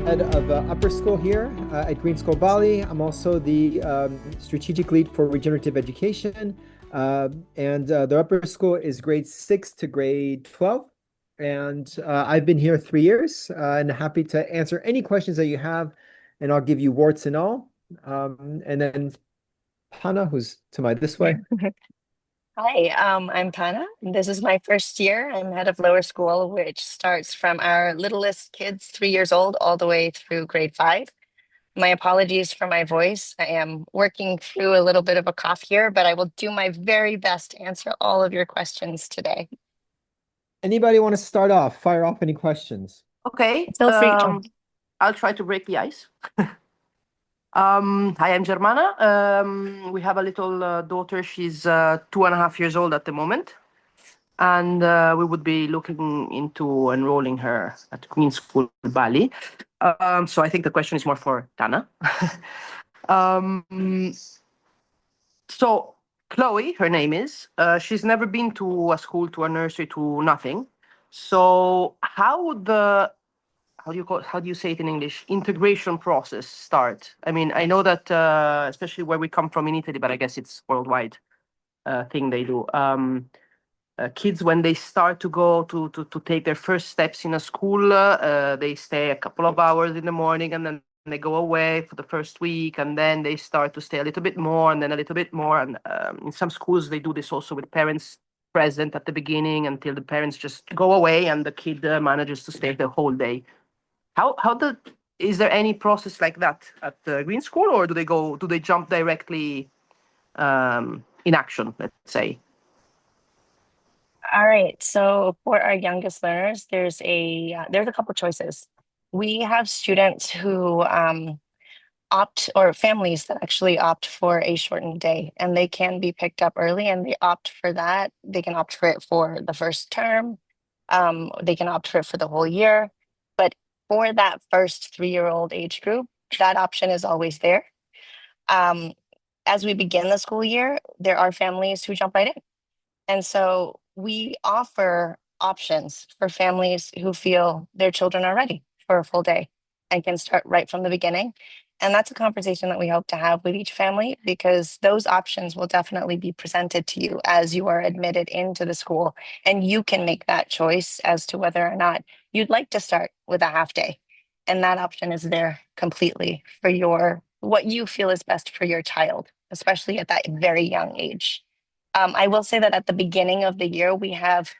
head of upper school here at Green School Bali. I'm also the strategic lead for regenerative education. The upper school is grade 6 to grade 12. I've been here 3 years and happy to answer any questions that you have. And I'll give you warts and all. And then Hannah, who's to my this way. Hi, I'm Pana. This is my first year. I'm head of lower school, which starts from our littlest kids, 3 years old, all the way through grade 5. My apologies for my voice. I am working through a little bit of a cough here, but I will do my very best to answer all of your questions today. Anybody want to start off? Fire off any questions. Okay, Feel free to. I'll try to break the ice. Hi, I'm Germana. We have a little daughter. She's 2.5 years old at the moment. And we would be looking into enrolling her at Queen School Bali. So I think the question is more for Tana. So Chloe, her name is, she's never been to a school, to a nursery, to nothing. So how do you say it in English? Integration process start. I mean, I know that especially where we come from in Italy, but I guess it's worldwide thing they do. Kids, when they start to go to take their first steps in a school, they stay a couple of hours in the morning and then they go away for the first week, and then they start to stay a little bit more and then a little bit more. And in some schools, they do this also with parents present at the beginning until the parents just go away and the kid manages to stay the whole day. Is there any process like that at the Green School, or do they jump directly in action, let's say? All right. So for our youngest learners, there's a couple choices. We have students who opt, or families that actually opt for a shortened day, and they can be picked up early, and they opt for that. They can opt for it for the first term. They can opt for it for the whole year. But for that first 3-year-old age group, that option is always there. Um, as we begin the school year, there are families who jump right in. And so we offer options for families who feel their children are ready for a full day and can start right from the beginning. And that's a conversation that we hope to have with each family, because those options will definitely be presented to you as you are admitted into the school. And you can make that choice as to whether or not you'd like to start with a half day. And that option is there completely for what you feel is best for your child, especially at that very young age. I will say that at the beginning of the year, we have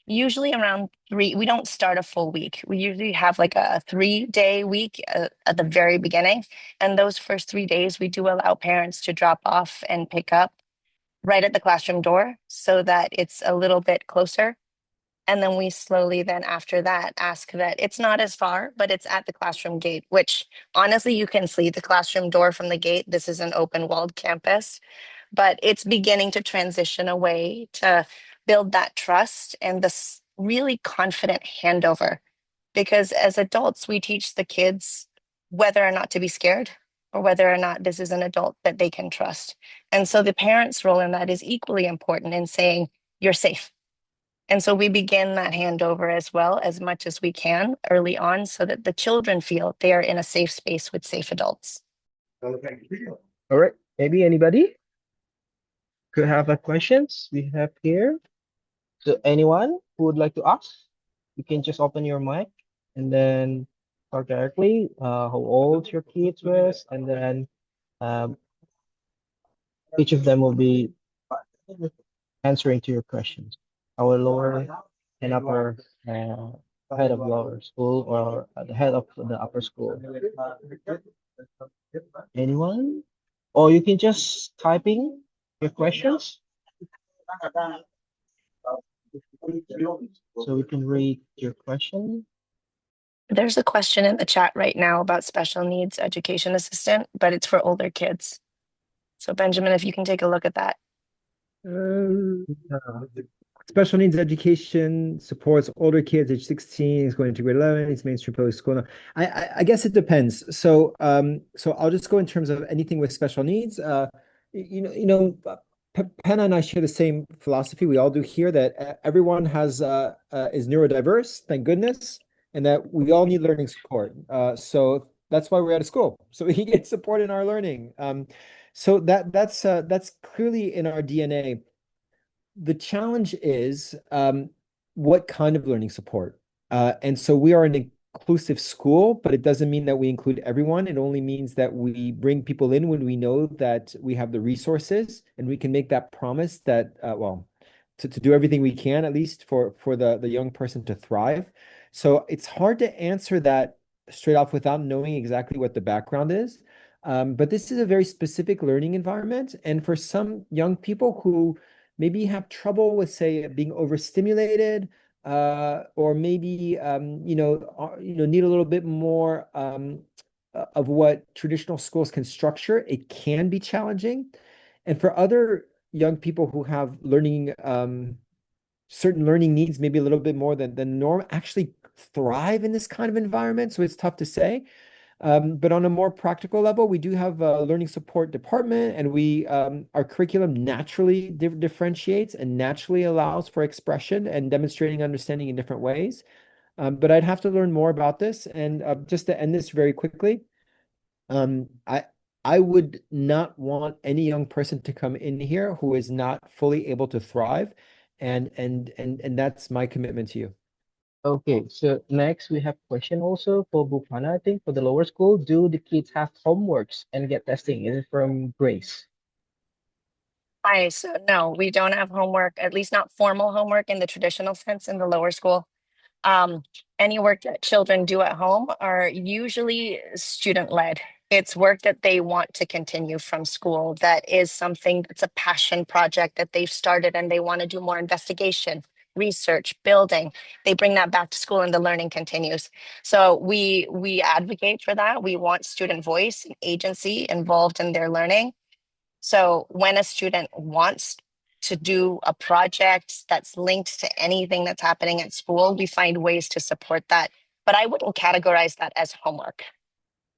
usually around we don't start a full week. We usually have like a 3-day week at the very beginning. And those first 3 days, we do allow parents to drop off and pick up right at the classroom door so that it's a little bit closer. And then we slowly then after that ask that it's not as far, but it's at the classroom gate, which honestly, you can see the classroom door from the gate. This is an open walled campus, but it's beginning to transition away to build that trust and this really confident handover. Because as adults, we teach the kids whether or not to be scared or whether or not this is an adult that they can trust. And so the parents' role in that is equally important in saying, you're safe. And so we begin that handover as well as much as we can early on so that the children feel they are in a safe space with safe adults. All right. Maybe anybody could have a questions we have here. So anyone who would like to ask, you can just open your mic and then talk directly, how old your kids was, and then each of them will be answering to your questions. Our lower and upper head of lower school, or the head of the upper school. Anyone? Or you can just typing your questions so we can read your question. There's a question in the chat right now about special needs education assistant, but it's for older kids. So Benjamin, if you can take a look at that. Special needs education supports older kids age 16, is going to grade 11, it's mainstream public school. No, I guess it depends. So I'll just go in terms of anything with special needs. Penna and I share the same philosophy. We all do here, that everyone is neurodiverse, thank goodness. and that we all need learning support. So that's why we're at a school, so we can get support in our learning. So that's clearly in our DNA. The challenge is what kind of learning support. And so we are an inclusive school, but it doesn't mean that we include everyone. It only means that we bring people in when we know that we have the resources and we can make that promise that, well, to do everything we can, at least for the young person to thrive. So it's hard to answer that straight off without knowing exactly what the background is. But this is a very specific learning environment. And for some young people who maybe have trouble with, say, being overstimulated, or maybe need a little bit more of what traditional schools can structure. It can be challenging, and for other young people who have learning certain learning needs, maybe a little bit more than the norm, actually thrive in this kind of environment. So it's tough to say. But on a more practical level, we do have a learning support department, and our curriculum naturally differentiates and naturally allows for expression and demonstrating understanding in different ways. But I'd have to learn more about this. And just to end this very quickly, um, I I would not want any young person to come in here who is not fully able to thrive, and that's my commitment to you. Okay, so next we have question also for Bupana, I think, for the lower school. Do the kids have homeworks and get testing? Is it from Grace? Hi, so no, we don't have homework, at least not formal homework in the traditional sense in the lower school. Um, any work that children do at home are usually student led. It's work that they want to continue from school. That is something that's a passion project that they've started and they want to do more investigation, research, building. They bring that back to school and the learning continues. So we advocate for that. We want student voice and agency involved in their learning. So when a student wants to do a project that's linked to anything that's happening at school, we find ways to support that. But I wouldn't categorize that as homework.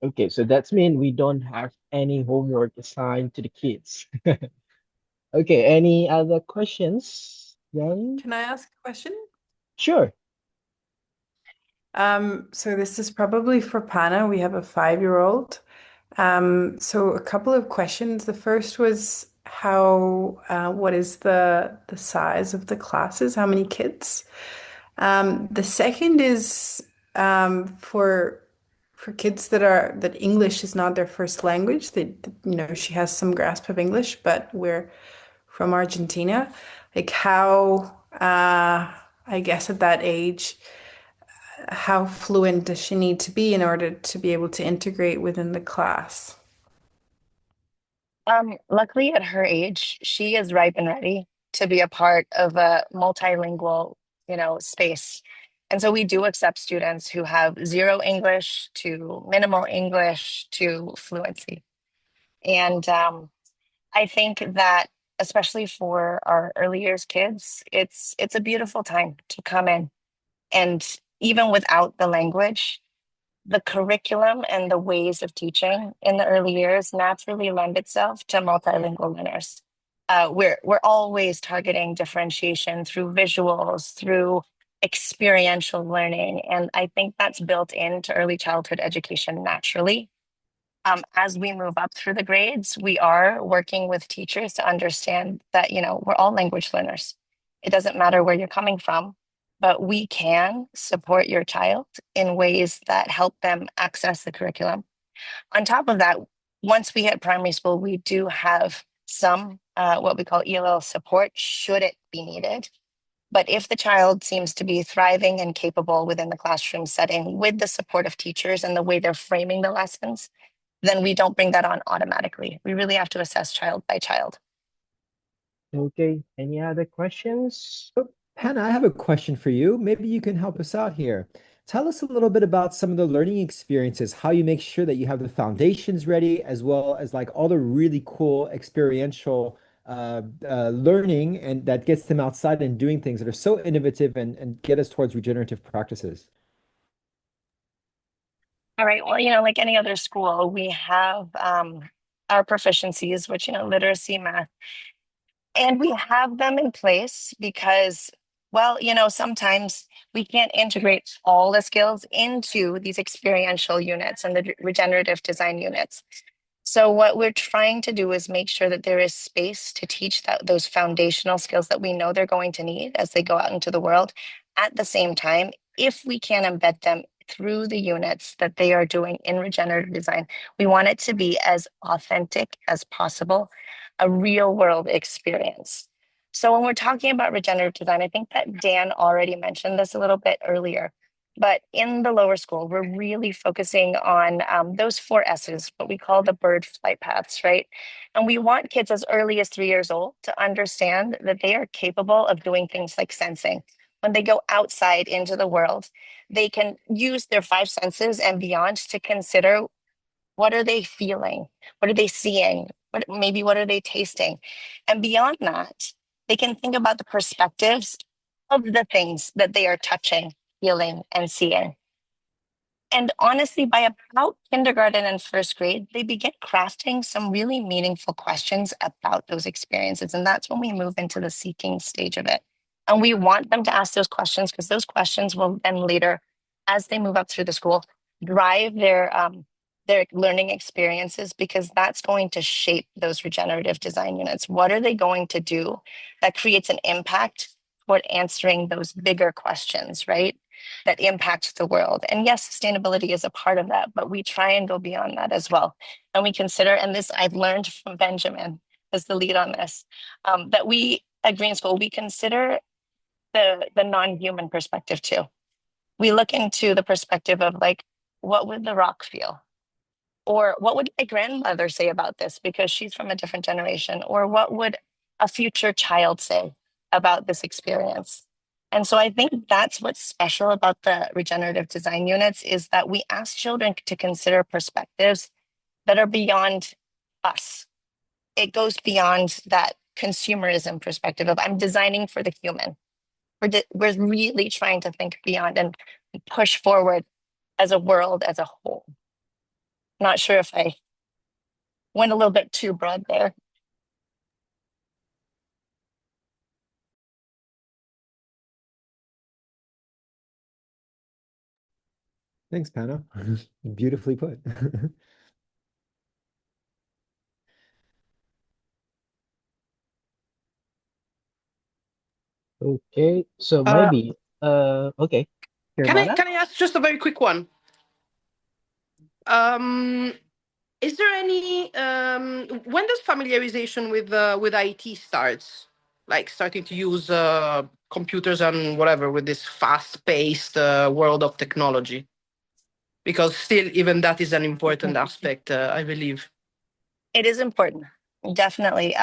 Okay, so that's mean we don't have any homework assigned to the kids. Okay, any other questions? Then Can I ask a question? sure. So this is probably for Pana. We have a 5-year-old. So a couple of questions. The first was what is the size of the classes? How many kids? The second is for kids that English is not their first language. She has some grasp of English, but we're from Argentina. Like how, I guess at that age, how fluent does she need to be in order to be able to integrate within the class? Luckily at her age, she is ripe and ready to be a part of a multilingual, space. And so we do accept students who have zero English to minimal English to fluency. And I think that especially for our early years kids, it's a beautiful time to come in. And even without the language, the curriculum and the ways of teaching in the early years naturally lend itself to multilingual learners. We're always targeting differentiation through visuals, through experiential learning, and I think that's built into early childhood education naturally. As we move up through the grades, we are working with teachers to understand that, we're all language learners. It doesn't matter where you're coming from, but we can support your child in ways that help them access the curriculum. On top of that, once we hit primary school, we do have some what we call ELL support should it be needed. But if the child seems to be thriving and capable within the classroom setting with the support of teachers and the way they're framing the lessons, then we don't bring that on automatically. We really have to assess child by child. Okay, any other questions? So, Hannah, I have a question for you. Maybe you can help us out here. Tell us a little bit about some of the learning experiences, how you make sure that you have the foundations ready, as well as like all the really cool experiential learning and that gets them outside and doing things that are so innovative and get us towards regenerative practices. All right. Well, like any other school, we have our proficiencies, which, literacy, math, and we have them in place because Well, sometimes we can't integrate all the skills into these experiential units and the regenerative design units. So what we're trying to do is make sure that there is space to teach those foundational skills that we know they're going to need as they go out into the world. At the same time, if we can embed them through the units that they are doing in regenerative design, we want it to be as authentic as possible, a real world experience. So when we're talking about regenerative design, I think that Dan already mentioned this a little bit earlier. But in the lower school, we're really focusing on those 4 S's, what we call the bird flight paths, right? And we want kids as early as 3 years old to understand that they are capable of doing things like sensing. When they go outside into the world, they can use their 5 senses and beyond to consider, what are they feeling? What are they seeing? What are they tasting? And beyond that, they can think about the perspectives of the things that they are touching, feeling, and seeing. And honestly, by about kindergarten and first grade, they begin crafting some really meaningful questions about those experiences. And that's when we move into the seeking stage of it. And we want them to ask those questions because those questions will then later, as they move up through the school, drive their learning experiences, because that's going to shape those regenerative design units. What are they going to do that creates an impact toward answering those bigger questions, right? That impact the world. And yes, sustainability is a part of that, but we try and go beyond that as well. And we consider, and this I've learned from Benjamin as the lead on this, that we at Green School, we consider the non-human perspective too. We look into the perspective of, like, what would the rock feel? Or what would my grandmother say about this because she's from a different generation? Or what would a future child say about this experience? And so I think that's what's special about the regenerative design units, is that we ask children to consider perspectives that are beyond us. It goes beyond that consumerism perspective of, I'm designing for the human. We're really trying to think beyond and push forward as a world as a whole. Not sure if I went a little bit too broad there. Thanks, Pano. Beautifully put. Okay, so Uh, maybe okay. Nirvana? can I ask just a very quick one? Is there any when does familiarization with IT starts? Like starting to use computers and whatever with this fast-paced world of technology? Because still, even that is an important aspect, I believe. It is important, definitely.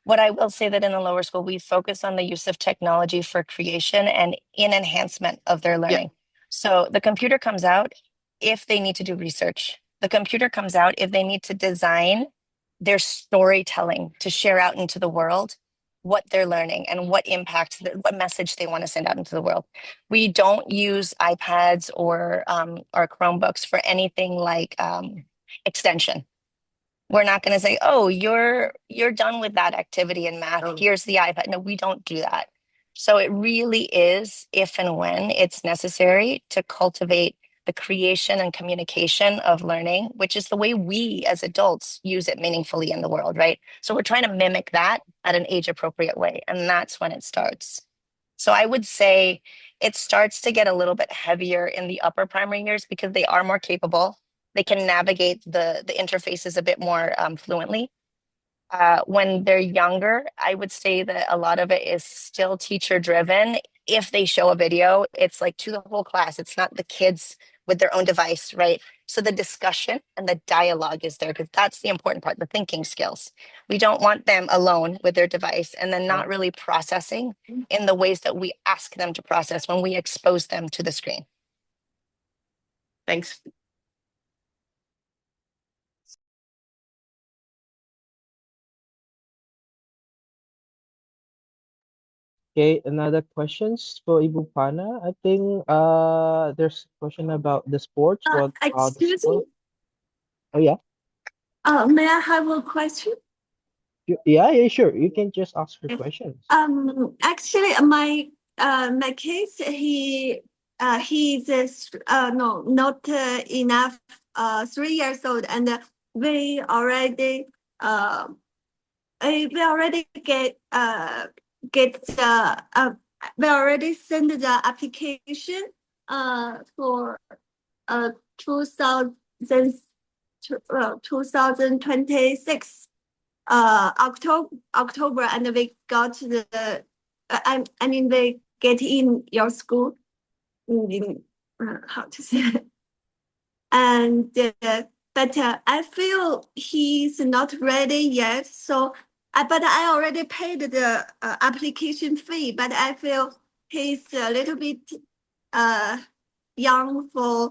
What I will say that in the lower school, we focus on the use of technology for creation and in enhancement of their Yeah. learning. So the computer comes out if they need to do research. The computer comes out if they need to design their storytelling to share out into the world what they're learning and what impact, what message they want to send out into the world. We don't use iPads or Chromebooks for anything like extension. We're not going to say, oh, you're done with that activity in math. Here's the iPad. No, we don't do that. So it really is if and when it's necessary to cultivate the creation and communication of learning, which is the way we as adults use it meaningfully in the world, right? So we're trying to mimic that at an age appropriate way. And that's when it starts. So I would say it starts to get a little bit heavier in the upper primary years because they are more capable. They can navigate the interfaces a bit more fluently. When they're younger, I would say that a lot of it is still teacher driven. If they show a video, it's like to the whole class. It's not the kids with their own device, right? So the discussion and the dialogue is there because that's the important part, the thinking skills. We don't want them alone with their device and then not really processing in the ways that we ask them to process when we expose them to the screen. Thanks. Okay, another questions for Ibu Pana. I think there's a question about the sports. What about the Excuse me. sport? Oh yeah. May I have a question? Yeah, yeah, sure. You can just ask your questions. Actually, my my case, he's no, not enough 3 years old, and we already uh we already get the we already sent the application for 2000 2026 October, and we got the I mean we get in your school in how to say it. And but I feel he's not ready yet. So, but I already paid the application fee. But I feel he's a little bit uh young for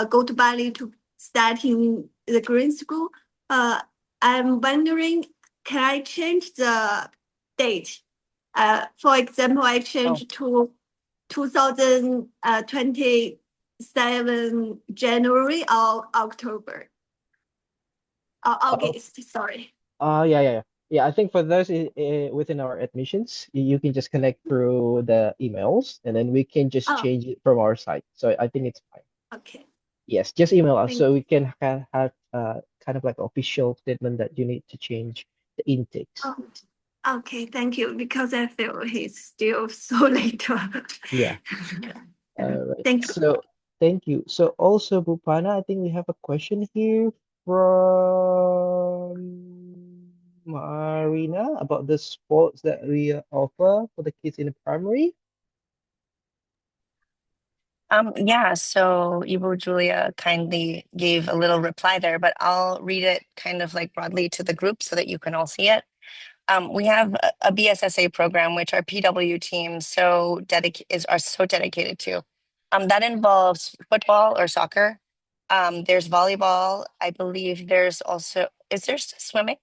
go to Bali to start in the green school. I'm wondering, can I change the date? For example, I change to 2027 January or October or August, sorry. Yeah, I think for those within our admissions, you can just connect through the emails and then we can just Oh, change it from our side. So I think it's fine. okay. Yes, just email us Thank so we can have kind of like official statement that you need to change the intakes. oh, okay, thank you. Because I feel he's still so late. Yeah. All right. Thank you. So thank you. So also, Bupana, I think we have a question here from Marina about the sports that we offer for the kids in the primary. Yeah, so Ibu Julia kindly gave a little reply there, but I'll read it kind of like broadly to the group so that you can all see it. We have a BSSA program, which our PW teams are so dedicated to. That involves football or soccer. There's volleyball. I believe there's also, is there still swimming?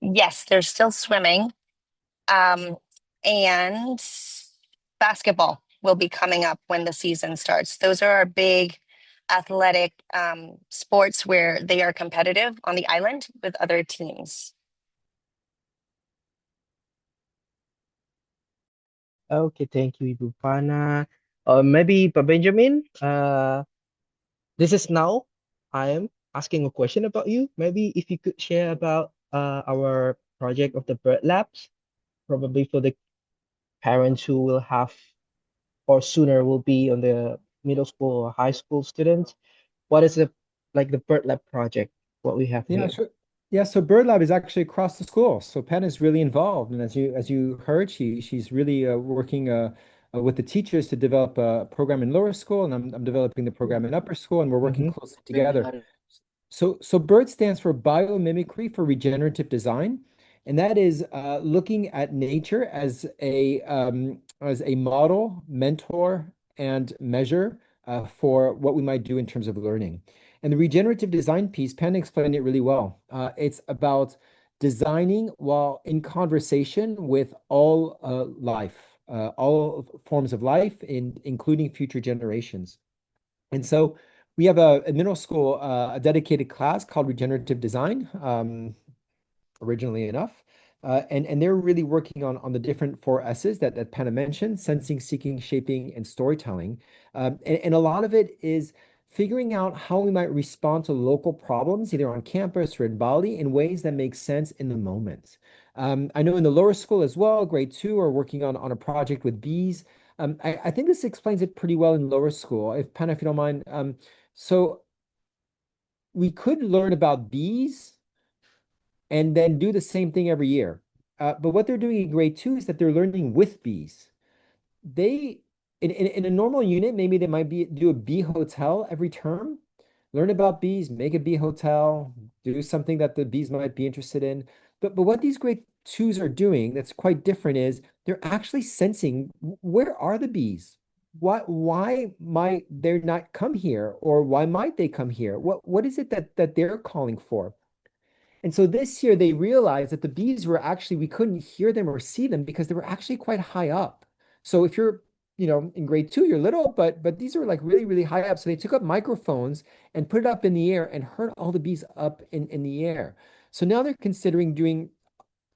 Yes, there's still swimming. And basketball will be coming up when the season starts. Those are our big athletic sports where they are competitive on the island with other teams. Okay, thank you, Bupana. Maybe Pak Benjamin, this is now I am asking a question about you. Maybe if you could share about our project of the bird labs, probably for the parents who will have or sooner will be on the middle school or high school students. What is the like the bird lab project? What we have Yeah, here? sure. Yeah, so Bird Lab is actually across the school. So Penn is really involved, and as you heard, she's really working with the teachers to develop a program in lower school, and I'm developing the program in upper school, and we're working Mm-hmm. closely together. So BIRD stands for biomimicry for regenerative design, and that is looking at nature as a model, mentor, and measure for what we might do in terms of learning. And the regenerative design piece, Penn explained it really well. It's about designing while in conversation with all life, all forms of life, including future generations. And so we have a middle school, a dedicated class called Regenerative Design, originally enough. And they're really working on the different four S's that Panna mentioned: sensing, seeking, shaping, and storytelling. And a lot of it is figuring out how we might respond to local problems, either on campus or in Bali, in ways that make sense in the moment. I know in the lower school as well, grade two are working on a project with bees. I think this explains it pretty well in lower school. If Panna, if you don't mind. So we could learn about bees and then do the same thing every year. But what they're doing in grade two is that they're learning with bees. They in a normal unit, maybe they might do a bee hotel every term, learn about bees, make a bee hotel, do something that the bees might be interested in. But what these grade twos are doing that's quite different is they're actually sensing where are the bees? Why might they not come here? Or why might they come here? What is it that they're calling for? And so this year they realized that the bees were actually, we couldn't hear them or see them because they were actually quite high up. So if you're, in grade two, you're little, but these are like really, really high up. So they took up microphones and put it up in the air and heard all the bees up in the air. So now they're considering doing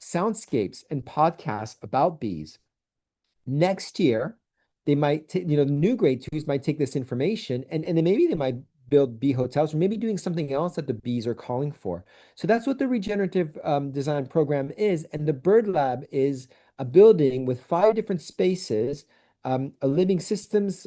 soundscapes and podcasts about bees. Next year, they might take, the new grade twos might take this information and then maybe they might build bee hotels or maybe doing something else that the bees are calling for. So that's what the regenerative design program is. And the Bird Lab is a building with 5 different spaces, a living systems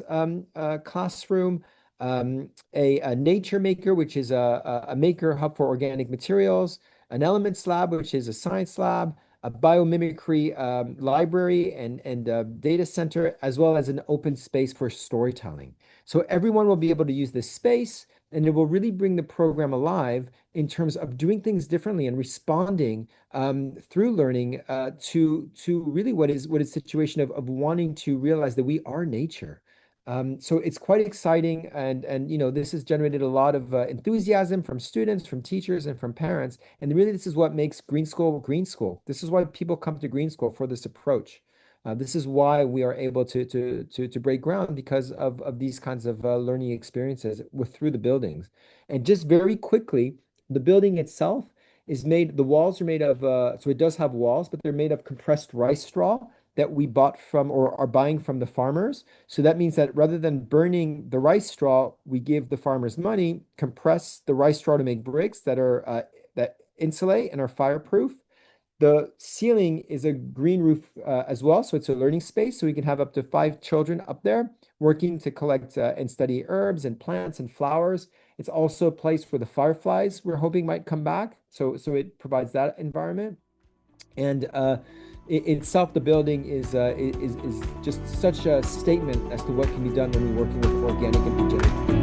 classroom, a nature maker, which is a maker hub for organic materials, an elements lab, which is a science lab, a biomimicry library and data center, as well as an open space for storytelling. So everyone will be able to use this space, and it will really bring the program alive in terms of doing things differently and responding through learning to really what is situation of wanting to realize that we are nature. So it's quite exciting, and this has generated a lot of enthusiasm from students, from teachers, and from parents. And really, this is what makes Green School Green School. This is why people come to Green School for this approach. This is why we are able to break ground because of these kinds of learning experiences through the buildings. And just very quickly, the building itself is made. The walls are made of so it does have walls, but they're made of compressed rice straw that we bought from or are buying from the farmers. So that means that rather than burning the rice straw, we give the farmers money, compress the rice straw to make bricks that insulate and are fireproof. The ceiling is a green roof as well, so it's a learning space. So we can have up to 5 children up there working to collect and study herbs and plants and flowers. It's also a place where the fireflies we're hoping might come back. So it provides that environment. And itself, the building is just such a statement as to what can be done when we're working with organic and regenerative.